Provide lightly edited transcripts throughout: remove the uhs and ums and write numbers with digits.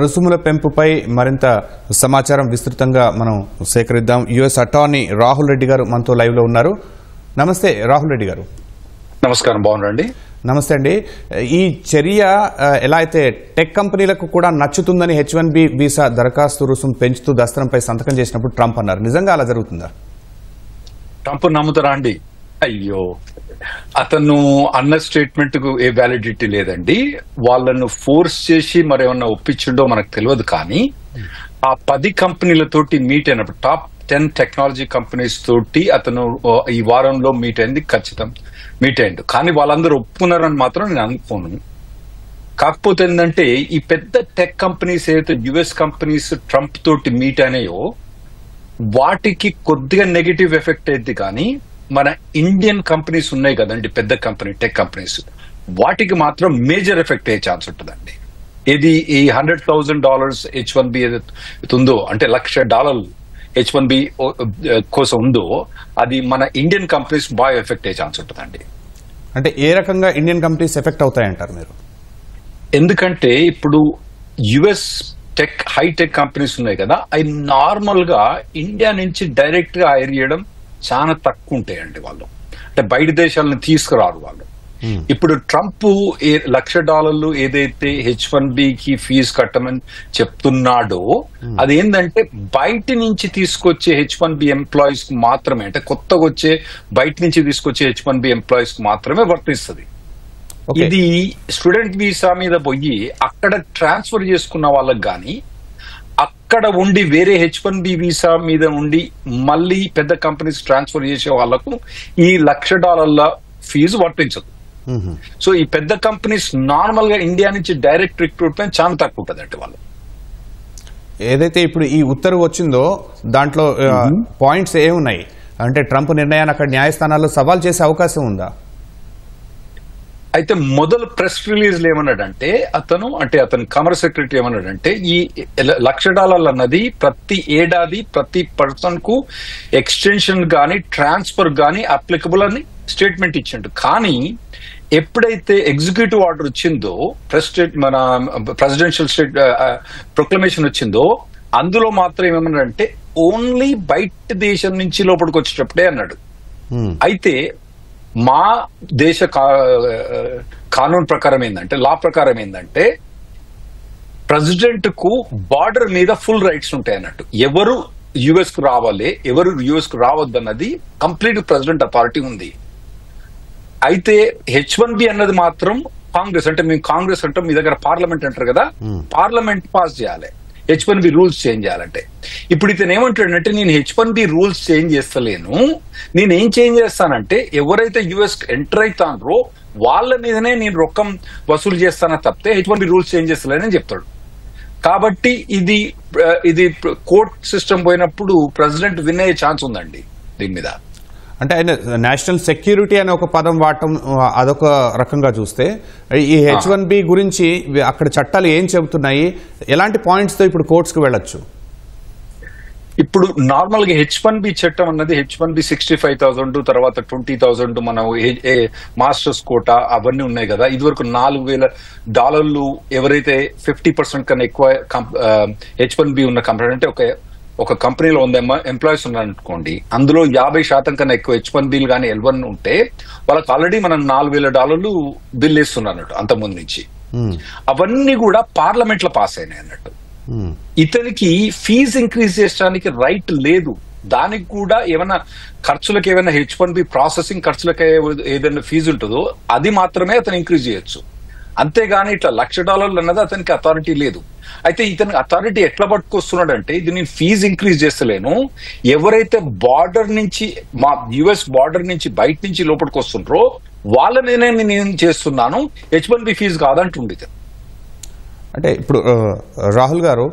రుసుముల పెంపుపై మరింత సమాచారం విస్తృతంగా మనం సేకరిద్దాం. యుఎస్ అటార్నీ రాహుల్ రెడ్డి గారు మనతో లైవ్ లో ఉన్నారు. నమస్తే రాహుల్ రెడ్డి గారు. నమస్కారం, బాగున్నారండి. నమస్తే అండి. ఈ చర్య ఎలా అయితే టెక్ కంపెనీలకు కూడా నచ్చుతుందని H1B వీసా దరఖాస్తు రుసుము పెంచుతూ దస్త్రంపై సంతకం చేసినప్పుడు ట్రంప్ అన్నారు. నిజంగా అలా జరుగుతుందా? ట్రంప్ నమ్ముతారా అండి? అయ్యో, అతను అన్న స్టేట్మెంట్ కు ఏ వ్యాలిడిటీ లేదండి. వాళ్ళను ఫోర్స్ చేసి మరేమన్నా ఒప్పించిండో మనకు తెలియదు. కానీ ఆ 10 కంపెనీలతోటి మీట్ అయినప్పుడు టాప్ 10 టెక్నాలజీ కంపెనీస్ తోటి అతను ఈ వారంలో మీట్ అయింది, ఖచ్చితం మీట్ అయింది. కానీ వాళ్ళందరూ ఒప్పుకున్నారని మాత్రం నేను అనుకోను. కాకపోతే ఏంటంటే ఈ పెద్ద టెక్ కంపెనీస్ ఏదైతే యుఎస్ కంపెనీస్ ట్రంప్ తోటి మీట్ అయినాయో వాటికి కొద్దిగా నెగటివ్ ఎఫెక్ట్ అయింది. కానీ మన ఇండియన్ కంపెనీస్ ఉన్నాయి కదండి, పెద్ద కంపెనీ టెక్ కంపెనీస్, వాటికి మాత్రం మేజర్ ఎఫెక్ట్ అయ్యే ఛాన్స్ ఉంటుందండి. ఇది ఈ $100,000 H1B ఏదైతే ఉందో, అంటే $1,00,000 H1B కోసం ఉందో, అది మన ఇండియన్ కంపెనీస్ బాగా ఎఫెక్ట్ అయ్యే ఛాన్స్ ఉంటుందండి. అంటే ఏ రకంగా ఇండియన్ కంపెనీస్ ఎఫెక్ట్ అవుతాయంటారు మీరు? ఎందుకంటే ఇప్పుడు యుఎస్ టెక్ హైటెక్ కంపెనీస్ ఉన్నాయి కదా, అవి నార్మల్ గా ఇండియా నుంచి డైరెక్ట్ గా హైర్ చేయడం చాలా తక్కువ ఉంటాయండి. వాళ్ళు అంటే బయట దేశాలను తీసుకురారు వాళ్ళు. ఇప్పుడు ట్రంప్ $1,00,000 ఏదైతే H1B కి ఫీజు కట్టమని చెప్తున్నాడో అదేంటంటే బయట నుంచి తీసుకొచ్చే H1B ఎంప్లాయీస్ కు మాత్రమే, అంటే కొత్తగా వచ్చే బయట నుంచి తీసుకొచ్చే H1B ఎంప్లాయీస్ కు మాత్రమే వర్తిస్తుంది. ఇది స్టూడెంట్ వీసా మీద పోయి అక్కడ ట్రాన్స్ఫర్ చేసుకున్న వాళ్ళకి గాని, అక్కడ ఉండి వేరే H1B వీసా మీద ఉండి మళ్ళీ పెద్ద కంపెనీస్ ట్రాన్స్ఫర్ చేసే వాళ్లకు ఈ $1,00,000 ఫీజు వర్తించదు. సో ఈ పెద్ద కంపెనీస్ నార్మల్ గా ఇండియా నుంచి డైరెక్ట్ రిక్రూట్మెంట్ చాలా తక్కువ ఉంటుంది. అంటే వాళ్ళు ఏదైతే ఇప్పుడు ఈ ఉత్తర్వు వచ్చిందో దాంట్లో పాయింట్స్ ఏమున్నాయి అంటే ట్రంప్ నిర్ణయాన్ని అక్కడ న్యాయస్థానాల్లో సవాల్ చేసే అవకాశం ఉందా? అయితే మొదలు ప్రెస్ రిలీజ్ ఏమన్నాడంటే అతను కామర్స్ సెక్రటరీ ఏమన్నాడంటే ఈ $1,00,000 అన్నది ప్రతి ఏడాది ప్రతి పర్సన్ కు ఎక్స్టెన్షన్ గాని ట్రాన్స్ఫర్ గాని అప్లికబుల్ అని స్టేట్మెంట్ ఇచ్చిండు. కానీ ఎప్పుడైతే ఎగ్జిక్యూటివ్ ఆర్డర్ వచ్చిందో, మన ప్రెసిడెన్షియల్ ప్రొక్లమేషన్ వచ్చిందో, అందులో మాత్రం ఏమన్నాడంటే ఓన్లీ బయట దేశం నుంచి లోపలికి వచ్చేటప్పుడే అన్నాడు. అయితే మా దేశ కానూన్ ప్రకారం ఏంటంటే, లా ప్రకారం ఏంటంటే ప్రెసిడెంట్ కు బార్డర్ మీద ఫుల్ రైట్స్ ఉంటాయి అన్నట్టు. ఎవరు యుఎస్ కు రావాలి, ఎవరు యుఎస్ కు రావద్దన్నది కంప్లీట్ ప్రెసిడెంట్ అథారిటీ ఉంది. అయితే H1B అన్నది మాత్రం కాంగ్రెస్, అంటే మేము కాంగ్రెస్ అంటాం, మీ దగ్గర పార్లమెంట్ అంటారు కదా, పార్లమెంట్ పాస్ చేయాలి H1B రూల్స్ చేంజ్ చేయాలంటే. ఇప్పుడు ఇతను ఏమంటాడంటే నేను H1B రూల్స్ చేంజ్ చేస్తలేను, నేనేం చేంజ్ చేస్తానంటే ఎవరైతే యుఎస్ ఎంటర్ అవుతారో వాళ్ళ మీదనే నేను రొక్కం వసూలు చేస్తానో తప్పితే H1B రూల్స్ చేంజ్ చేస్తలేనని చెప్తాడు. కాబట్టి ఇది కోర్ట్ సిస్టమ్ పోయినప్పుడు ప్రెసిడెంట్ విన్ అయ్యే ఛాన్స్ ఉందండి దీని మీద. అంటే ఆయన నేషనల్ సెక్యూరిటీ అనే ఒక పదం వాడటం అదొక రకంగా చూస్తే, ఈ H1B గురించి అక్కడ చట్టాలు ఏం చెబుతున్నాయి, ఎలాంటి పాయింట్స్ తో ఇప్పుడు కోర్ట్స్ కు వెళ్ళొచ్చు? ఇప్పుడు నార్మల్ గా H1B చట్టం అన్నది H1B 65,000 తర్వాత 20,000 మనం మాస్టర్స్ కోటా అవన్నీ ఉన్నాయి కదా. ఇదివరకు $4,000 ఎవరైతే 50% కన్నా ఎక్కువ H1B ఉన్న కంపెనీ, అంటే ఒక కంపెనీలో 100 ఎంప్లాయీస్ ఉన్నారనుకోండి, అందులో 50% కన్నా ఎక్కువ H1Bలు కానీ L1 ఉంటే వాళ్ళకి ఆల్రెడీ మనం $4,000 బిల్ వేస్తున్నారు అంతకుముందు నుంచి. అవన్నీ కూడా పార్లమెంట్ లో పాస్ అయినాయి అన్నట్టు. ఇతనికి ఫీజు ఇంక్రీజ్ చేయడానికి రైట్ లేదు. దానికి కూడా ఏమైనా ఖర్చులకు, ఏమైనా H1B ప్రాసెసింగ్ ఖర్చులకు ఏదైనా ఫీజు ఉంటుందో అది మాత్రమే అతను ఇంక్రీజ్ చేయొచ్చు. అంతేగాని ఇట్లా $1,00,000 అన్నది అతనికి అథారిటీ లేదు. అయితే ఇతనికి అథారిటీ ఎట్లా పట్టుకొస్తున్నాడంటే, ఇది నేను ఫీజు ఇంక్రీజ్ చేస్తలేను, ఎవరైతే బార్డర్ నుంచి మా యుఎస్ బార్డర్ నుంచి బయట నుంచి లోపలికి వస్తుండ్రో వాళ్ళ మీదనే నేను చేస్తున్నాను, H1B ఫీజు కాదంటుండే. అంటే ఇప్పుడు రాహుల్ గారు,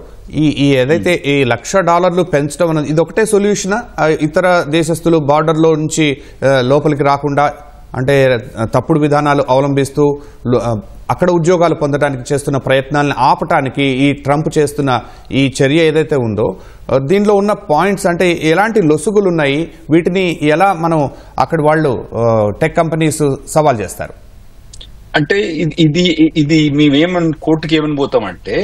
ఈ ఏదైతే ఈ $1,00,000 పెంచడం అనేది ఇది ఒకటే సొల్యూషనా? ఇతర దేశస్తులు బార్డర్లో నుంచి లోపలికి రాకుండా, అంటే తప్పుడు విధానాలు అవలంబిస్తూ అక్కడ ఉద్యోగాలు పొందడానికి చేస్తున్న ప్రయత్నాలను ఆపటానికి ఈ ట్రంప్ చేస్తున్న ఈ చర్య ఏదైతే ఉందో, దీనిలో ఉన్న పాయింట్స్ అంటే ఎలాంటి లొసుగులు ఉన్నాయి, వీటిని ఎలా మనం అక్కడ వాళ్ళు టెక్ కంపెనీస్ సవాల్ చేస్తారు? అంటే ఇది మేమేమని కోర్టుకి ఏమని పోతామంటే,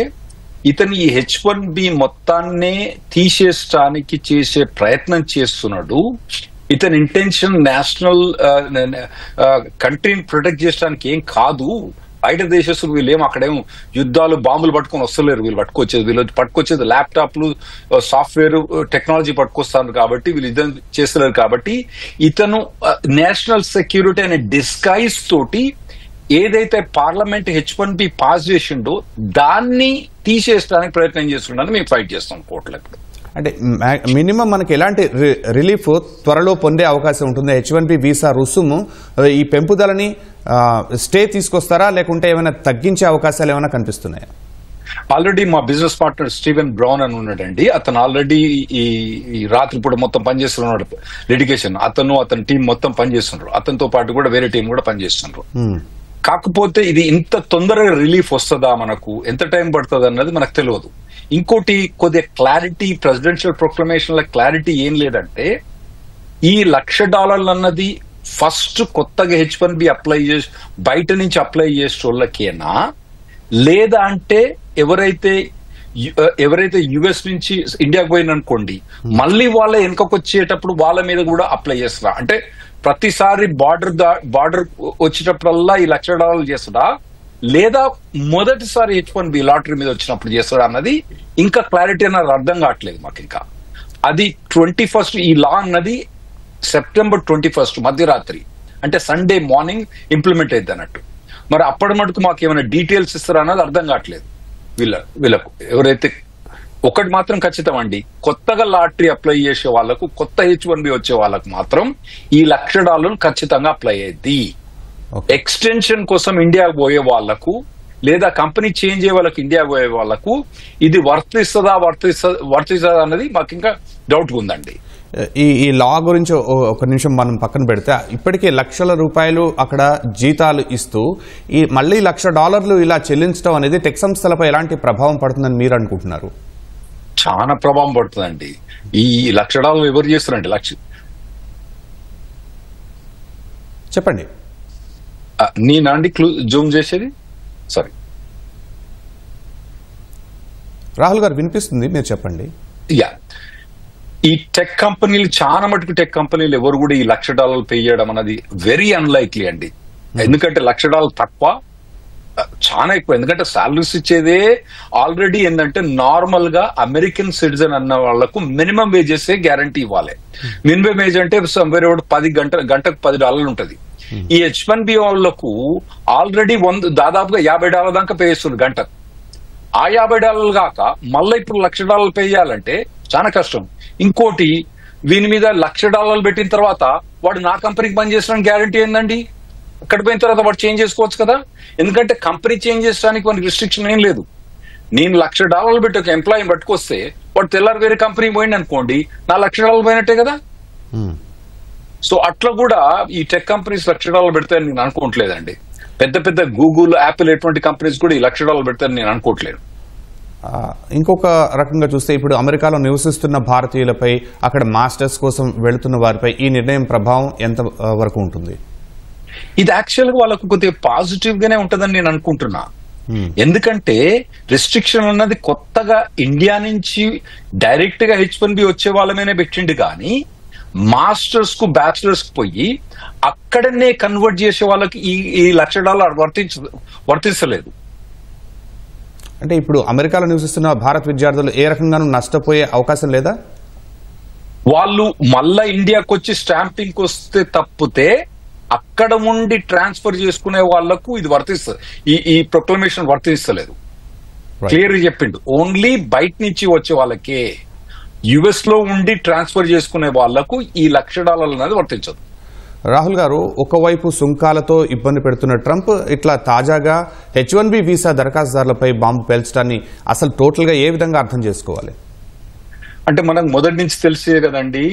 ఇతను ఈ H1B మొత్తాన్నే తీసేయడానికి చేసే ప్రయత్నం చేస్తున్నాడు. ఇతని ఇంటెన్షన్ నేషనల్ కంట్రీని ప్రొటెక్ట్ చేయడానికి ఏం కాదు. బయట దేశస్తులు వీళ్ళేం అక్కడేం యుద్ధాలు బాంబులు పట్టుకొని వస్తలేరు. వీళ్ళు పట్టుకొచ్చేది ల్యాప్టాప్లు, సాఫ్ట్వేర్ టెక్నాలజీ పట్టుకొస్తారు కాబట్టి వీళ్ళు యుద్ధం చేస్తలేరు. కాబట్టి ఇతను నేషనల్ సెక్యూరిటీ అనే డిస్గైజ్ తోటి ఏదైతే పార్లమెంట్ H1B పాస్ చేసిండో దాన్ని తీసేయడానికి ప్రయత్నం చేస్తుండని మేము ఫైట్ చేస్తాం కోర్టులో. అంటే మినిమం మనకి ఎలాంటి రిలీఫ్ త్వరలో పొందే అవకాశం ఉంటుంది? H1B వీసా రుసుము ఈ పెంపుదలని స్టే తీసుకొస్తారా, లేకుంటే ఏమైనా తగ్గించే అవకాశాలు ఏమైనా కనిపిస్తున్నాయా? ఆల్రెడీ మా బిజినెస్ పార్ట్నర్ స్టీవెన్ బ్రౌన్ అని ఉన్నాడండి. అతను ఆల్రెడీ ఈ రాత్రిపూట మొత్తం పనిచేస్తున్నాడు లిటిగేషన్. అతని టీం మొత్తం పనిచేస్తున్నారు. అతనితో పాటు కూడా వేరే టీం కూడా పనిచేస్తున్నారు. కాకపోతే ఇది ఇంత తొందరగా రిలీఫ్ వస్తుందా, మనకు ఎంత టైం పడుతుంది అన్నది మనకు తెలియదు. ఇంకోటి కొద్దిగా క్లారిటీ, ప్రెసిడెన్షియల్ ప్రొక్లమేషన్ లో క్లారిటీ ఏం లేదంటే ఈ $1,00,000 అన్నది ఫస్ట్ కొత్తగా H1B అప్లై చేసి బయట నుంచి అప్లై చేసే వాళ్ళకేనా, లేదా అంటే ఎవరైతే యుఎస్ నుంచి ఇండియాకు పోయిననుకోండి మళ్ళీ వాళ్ళ వెనుకకు వచ్చేటప్పుడు వాళ్ళ మీద కూడా అప్లై చేస్తారా? అంటే ప్రతిసారి బార్డర్ వచ్చేటప్పుడల్లా ఈ $1,00,000 చేస్తాడా, లేదా మొదటిసారి H1B లాటరీ మీద వచ్చినప్పుడు చేస్తాడా అన్నది ఇంకా క్లారిటీ అన్నది అర్థం కావట్లేదు మాకు. ఇంకా అది 21st ఈ లా అన్నది సెప్టెంబర్ 21 మధ్యరాత్రి అంటే సండే మార్నింగ్ ఇంప్లిమెంట్ అయింది అన్నట్టు. మరి అప్పటి మటుకు మాకు ఏమైనా డీటెయిల్స్ ఇస్తారా అన్నది అర్థం కావట్లేదు వీళ్ళకు. ఎవరైతే ఒకటి మాత్రం ఖచ్చితం అండి, కొత్తగా లాటరీ అప్లై చేసే వాళ్ళకు, కొత్త H1B వచ్చే వాళ్ళకు మాత్రం ఈ $1,00,000 ఖచ్చితంగా అప్లై అయ్యేది. ఎక్స్టెన్షన్ కోసం ఇండియాకు పోయే వాళ్లకు లేదా కంపెనీ చేంజ్ అయ్యే వాళ్ళకి ఇండియా పోయే వాళ్లకు ఇది వర్తిస్తుందా అన్నది మాకు ఇంకా డౌట్ ఉందండి. ఈ లా గురించి ఒక నిమిషం మనం పక్కన పెడితే ఇప్పటికే లక్షల రూపాయలు అక్కడ జీతాలు ఇస్తూ ఈ మళ్ళీ $1,00,000 ఇలా చెల్లించడం అనేది టెక్ సంస్థలపై ఎలాంటి ప్రభావం పడుతుందని మీరు అనుకుంటున్నారు? చాలా ప్రభావం పడుతుందండి. ఈ $1,00,000 ఎవరు చేస్తారండి? చెప్పండి. నేనండి జూమ్ చేసేది. సారీ రాహుల్ గారు, వినిపిస్తుంది, మీరు చెప్పండి. ఈ టెక్ కంపెనీలు చాలా మటుకు టెక్ కంపెనీలు ఎవరు కూడా ఈ $1,00,000 పే చేయడం అనేది వెరీ అన్లైక్లీ అండి. ఎందుకంటే $1,00,000 తక్కువ, చాలా ఎక్కువ. ఎందుకంటే సాలరీస్ ఇచ్చేదే ఆల్రెడీ ఏంటంటే నార్మల్ గా అమెరికన్ సిటిజన్ అన్న వాళ్లకు మినిమం వేజెస్ గ్యారంటీ ఇవ్వాలి. మినిమం వేజ్ అంటే గంటకు $10 ఉంటది. ఈ H1B వాళ్లకు ఆల్రెడీ దాదాపుగా $50 దాకా పే చేస్తుంది గంటకు. ఆ $50 కాక మళ్ళీ ఇప్పుడు $1,00,000 పే చేయాలంటే చాలా కష్టం. ఇంకోటి, వీని మీద $1,00,000 పెట్టిన తర్వాత వాడు నా కంపెనీకి పని చేసిన గ్యారంటీ ఏందండి? అక్కడ పోయిన తర్వాత వాడు చేంజ్ చేసుకోవచ్చు కదా. ఎందుకంటే కంపెనీ చేంజ్ చేయడానికి మనకి రిస్ట్రిక్షన్ ఏం లేదు. నేను $1,00,000 పెట్టి ఒక ఎంప్లాయీ పట్టుకొస్తే వాడు తెల్లారి వేరే కంపెనీ పోయింది అనుకోండి, నా $1,00,000 పోయినట్టే కదా. సో అట్లా కూడా ఈ టెక్ కంపెనీస్ $1,00,000 పెడతాయని నేను అనుకోవట్లేదండి. పెద్ద గూగుల్, యాపిల్ ఎటువంటి కంపెనీస్ కూడా ఈ $1,00,000 పెడతాయని నేను అనుకోవట్లేదు. ఇంకొక రకంగా చూస్తే ఇప్పుడు అమెరికాలో నివసిస్తున్న భారతీయులపై, అక్కడ మాస్టర్స్ కోసం వెళుతున్న వారిపై ఈ నిర్ణయం ప్రభావం ఎంత వరకు ఉంటుంది? ఇది యాక్చువల్ గా వాళ్ళకు కొద్దిగా పాజిటివ్ గానే ఉంటుందని నేను అనుకుంటున్నా. ఎందుకంటే రెస్ట్రిక్షన్ అన్నది కొత్తగా ఇండియా నుంచి డైరెక్ట్ గా H1B వచ్చే వాళ్ళ మీదనే పెట్టిండు, కానీ మాస్టర్స్ కు, బ్యాచిలర్స్ కు పోయి అక్కడనే కన్వర్ట్ చేసే వాళ్ళకి ఈ $1,00,000 వర్తించలేదు. అంటే ఇప్పుడు అమెరికాలో నివసిస్తున్న భారత విద్యార్థులు ఏ రకంగానూ నష్టపోయే అవకాశం లేదా? వాళ్ళు మళ్ళా ఇండియాకు వచ్చి స్టాంపింగ్ వస్తే తప్పితే అక్కడ ఉండి ట్రాన్స్ఫర్ చేసుకునే వాళ్లకు ఇది వర్తిస్తుంది. ఈ ప్రొక్లమేషన్ వర్తిస్తలేదు. క్లియర్ గా చెప్పిండు, ఓన్లీ బయట నుంచి వచ్చే వాళ్ళకే, యుఎస్ లో ఉండి ట్రాన్స్ఫర్ చేసుకునే వాళ్లకు ఈ $1,00,000 అనేది వర్తించదు. రాహుల్ గారు, ఒకవైపు సుంకాలతో ఇబ్బంది పెడుతున్న ట్రంప్ ఇట్లా తాజాగా H1B వీసా దరఖాస్తుదారులపై బాంబు పేల్చడాన్ని అసలు టోటల్ గా ఏ విధంగా అర్థం చేసుకోవాలి? అంటే మనకు మొదటి నుంచి తెలిసే కదండి,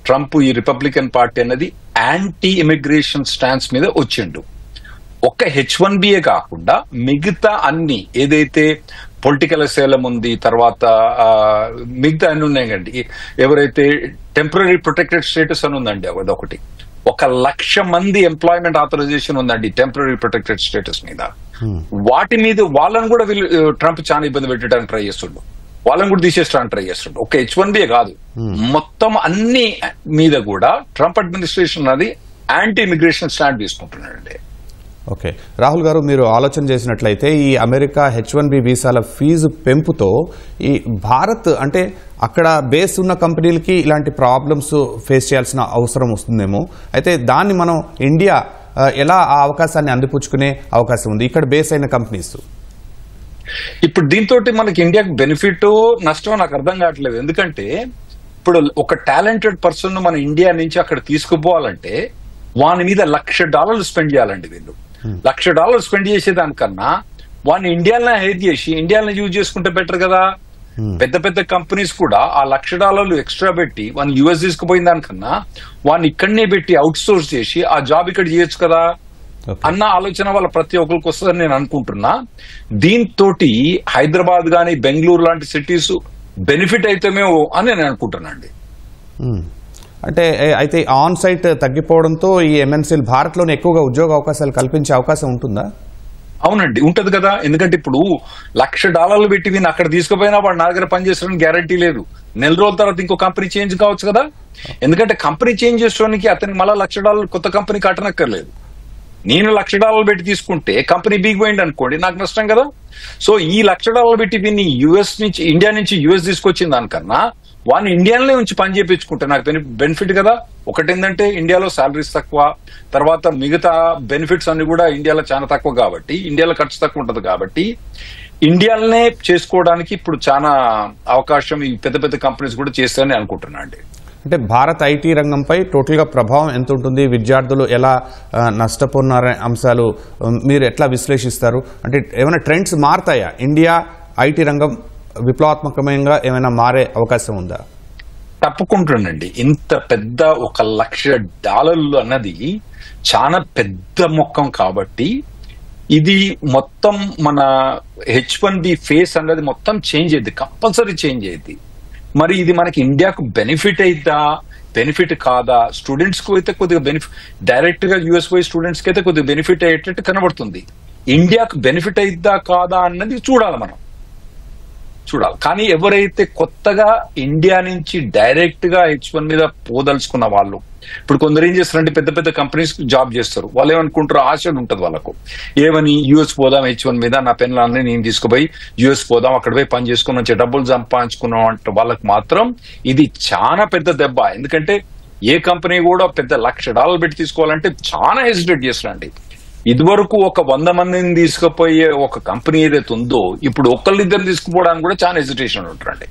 ట్రంప్ ఈ రిపబ్లికన్ పార్టీ అన్నది యాంటీ ఇమిగ్రేషన్ స్టాన్స్ మీద వచ్చిండు. ఒక్క H1Bయే కాకుండా మిగతా అన్ని ఏదైతే పొలిటికల్ అసైలం ఉంది, తర్వాత మిగతా అన్ని ఉన్నాయి కండి. ఎవరైతే టెంపరరీ ప్రొటెక్టెడ్ స్టేటస్ అని ఉందండి అదొకటి, 1,00,000 మంది ఎంప్లాయ్మెంట్ ఆథరైజేషన్ ఉందండి టెంపరీ ప్రొటెక్టెడ్ స్టేటస్ మీద. వాటి మీద వాళ్ళని కూడా వీళ్ళు ట్రంప్ చాలా ఇబ్బంది పెట్టడానికి ట్రై చేస్తుండు, వాళ్ళని కూడా తీసేయడానికి ట్రై చేస్తుండు. ఒక H1B కాదు, మొత్తం అన్ని మీద కూడా ట్రంప్ అడ్మినిస్ట్రేషన్ అది యాంటీ ఇమిగ్రేషన్ స్టాండ్ తీసుకుంటున్నాడండి. ఓకే, రాహుల్ గారు, మీరు ఆలోచన చేసినట్లయితే ఈ అమెరికా H1B వీసాల ఫీజు పెంపుతో ఈ భారత్ అంటే అక్కడ బేస్ ఉన్న కంపెనీలకి ఇలాంటి ప్రాబ్లమ్స్ ఫేస్ చేయాల్సిన అవసరం వస్తుందేమో. అయితే దాన్ని మనం ఇండియా ఎలా ఆ అవకాశాన్ని అందిపుచ్చుకునే అవకాశం ఉంది ఇక్కడ బేస్ అయిన కంపెనీస్? ఇప్పుడు దీంతో మనకి ఇండియాకి బెనిఫిట్ నష్టం నాకు అర్థం కావట్లేదు. ఎందుకంటే ఇప్పుడు ఒక టాలెంటెడ్ పర్సన్ మన ఇండియా నుంచి అక్కడ తీసుకుపోవాలంటే వాని మీద $1,00,000 స్పెండ్ చేయాలండి వీళ్ళు. $1,00,000 స్పెండ్ చేసేదానికన్నా వాడిని ఇండియాలో హైర్ చేసి ఇండియాలో యూజ్ చేసుకుంటే బెటర్ కదా. పెద్ద పెద్ద కంపెనీస్ కూడా ఆ $1,00,000 ఎక్స్ట్రా పెట్టి వాడిని US తీసుకుపోయిన దానికన్నా వాడిని ఇక్కడనే పెట్టి అవుట్ సోర్స్ చేసి ఆ జాబ్ ఇక్కడ చేయొచ్చు కదా అన్న ఆలోచన వాళ్ళ ప్రతి ఒక్కరికి వస్తుందని నేను అనుకుంటున్నా. దీంతో హైదరాబాద్ గానీ బెంగళూరు లాంటి సిటీస్ బెనిఫిట్ అయితేమేమో అని నేను అనుకుంటున్నా అండి. అంటే అయితే ఆన్ సైట్ తగ్గిపోవడంతో ఈ MNCలు భారత్లోనే ఎక్కువగా ఉద్యోగ అవకాశాలు కల్పించే అవకాశం ఉంటుందా? అవునండి, ఉంటది కదా. ఎందుకంటే ఇప్పుడు $1,00,000 పెట్టి వీని అక్కడ తీసుకుపోయినా వాడు నా దగ్గర పనిచేస్తాడని గ్యారంటీ లేదు. నెల రోజుల తర్వాత ఇంకో కంపెనీ చేంజ్ కావచ్చు కదా. ఎందుకంటే కంపెనీ చేంజ్ చేసుకోవడానికి అతనికి మళ్ళీ $1,00,000 కొత్త కంపెనీ కట్టనక్కర్లేదు. నేను $1,00,000 పెట్టి తీసుకుంటే కంపెనీ బిగిపోయింది అనుకోండి, నాకు నష్టం కదా. సో ఈ $1,00,000 పెట్టి వీన్ని ఇండియా నుంచి US తీసుకొచ్చిన దానికన్నా వాడిని ఇండియాలోనే ఉంచి పని చేయించుకుంటే నాకు బెనిఫిట్ కదా. ఒకటేంటంటే ఇండియాలో సాలరీస్ తక్కువ, తర్వాత మిగతా బెనిఫిట్స్ అన్ని కూడా ఇండియాలో చాలా తక్కువ కాబట్టి, ఇండియాలో ఖర్చు తక్కువ ఉంటది కాబట్టి ఇండియాలోనే చేసుకోవడానికి ఇప్పుడు చాలా అవకాశం ఈ పెద్ద పెద్ద కంపెనీస్ కూడా చేస్తారని అనుకుంటున్నా అండి. అంటే భారత్ ఐటీ రంగంపై టోటల్గా ప్రభావం ఎంత ఉంటుంది, విద్యార్థులు ఎలా నష్టపోన్నారనే అంశాలు మీరు ఎట్లా విశ్లేషిస్తారు? అంటే ఏమైనా ట్రెండ్స్ మారుతాయా? ఇండియా ఐటీ రంగం విప్లవాత్మకంగా ఏమైనా మారే అవకాశం ఉందా? తప్పకుంటుండండి. ఇంత పెద్ద $1,00,000 అన్నది చాలా పెద్ద మొత్తం కాబట్టి ఇది మొత్తం మన H1B ఫేస్ అన్నది మొత్తం చేంజ్ అయ్యింది, కంపల్సరీ చేంజ్ అయ్యింది. మరి ఇది మనకి ఇండియాకు బెనిఫిట్ అయిద్దా, బెనిఫిట్ కాదా? స్టూడెంట్స్ కు అయితే కొద్దిగా బెనిఫిట్, డైరెక్ట్ గా US పోయి స్టూడెంట్స్ కి అయితే కొద్దిగా బెనిఫిట్ అయ్యేటట్టు కనబడుతుంది. ఇండియాకు బెనిఫిట్ అయిద్దా కాదా అన్నది చూడాలి, మనం చూడాలి. కానీ ఎవరైతే కొత్తగా ఇండియా నుంచి డైరెక్ట్ గా H1 మీద పోదలుచుకున్న వాళ్ళు, ఇప్పుడు కొందరు ఏం చేస్తారంటే పెద్ద పెద్ద కంపెనీస్ జాబ్ చేస్తారు. వాళ్ళు ఏమనుకుంటారు, ఆశలు ఉంటుంది వాళ్ళకు, ఏమని US పోదాం H1 మీద, నా పెన్లన్నీ నేను తీసుకుపోయి US పోదాం, అక్కడ పోయి పని చేసుకుని వచ్చే డబ్బులు సంపాదించుకున్నాం అంటే వాళ్ళకి మాత్రం ఇది చాలా పెద్ద దెబ్బ. ఎందుకంటే ఏ కంపెనీ కూడా పెద్ద $1,00,000 పెట్టి తీసుకోవాలంటే చాలా హెసిటేట్ చేస్తారండి. ఇదివరకు ఒక 100 మందిని తీసుకుపోయే ఒక కంపెనీ ఏదైతే ఉందో ఇప్పుడు ఒకళ్ళిద్దరు తీసుకుపోవడానికి కూడా చాలా హెసిటేషన్ ఉంటారండి.